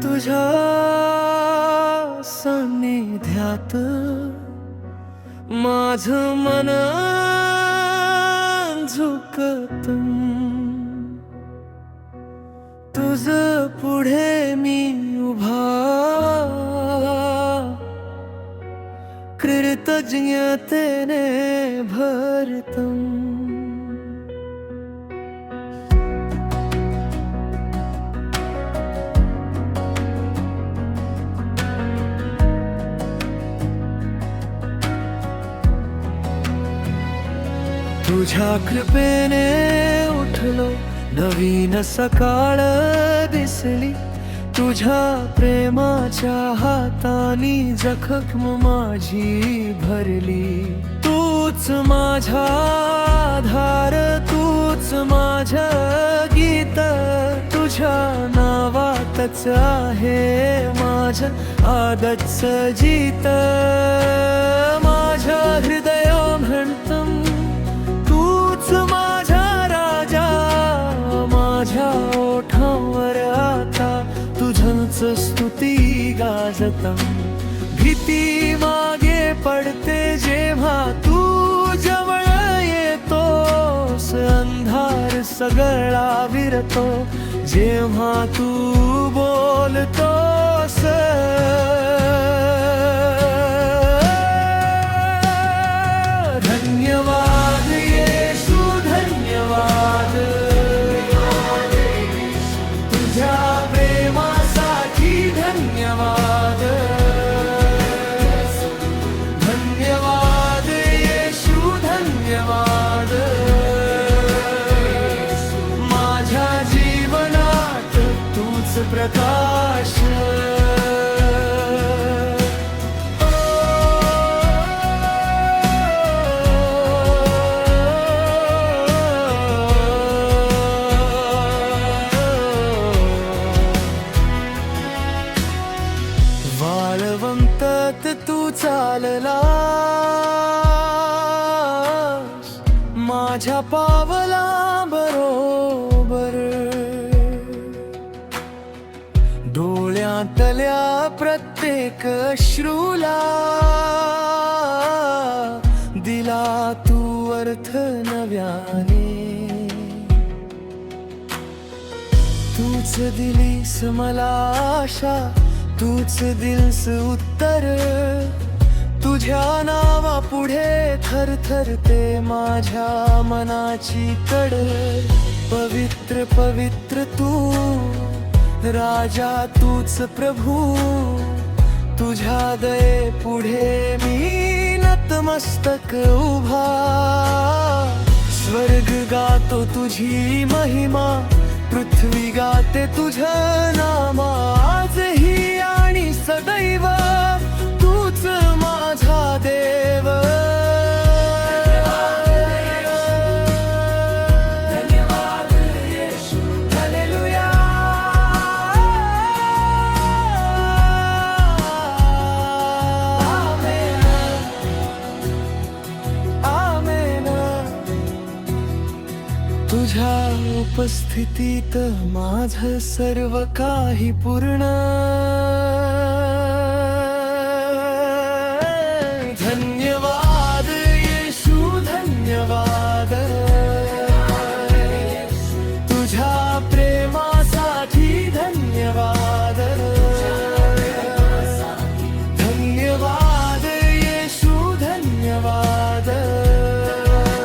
तुझ्या सान्निध्यात माझं मन झुकतं, तुझ पुढे मी उभा कृतज्ञतेने भरतं। तुझ्या कृपेने उठलो, नवीन सकाळ दिसली, तुझ्या प्रेमाच्या हातानी जखम माझी भरली। तूच माझा आधार, तूच माझं गीत, तुझ्या नावातच आहे माझं आजचं जीत। माझ्या हृदय म्हणतं तूच माझा राजा, माझ्या ओठांवर आता तुझंच स्तुती गाजतं। भीती मागे पडते जेव्हा तू जवळ येतोस, अंधार सगळा विरतो जेव्हा तू बोलतोस। धन्यवाद येशू धन्यवाद, तुझ्या प्रेमासाठी धन्यवाद। धन्यवाद येशू धन्यवाद, माझ्या जीवनात तूच प्रकाश। वाळवंटात तू चाललास, माझ्या पावला बरोबर, डोळ्यातल्या प्रत्येक अश्रूला दिला तू अर्थ नव्याने। तूच दिलीस मला आशा, तूच दिलस उत्तर, तुझ्या नावा पुढे थरथरते माझ्या मनाची कड। पवित्र पवित्र तू राजा, तूच प्रभू, तुझ्या दये पुढे मी नतमस्तक उभा। स्वर्ग गातो तुझी महिमा, पृथ्वी गाते तुझं नाम, आजही आणि सदैव तूच माझा देव। धन्यवाद येशू हालेलुया, आमेन आमेन। तुझ्या उपस्थितीत माझं सर्व काही पूर्ण।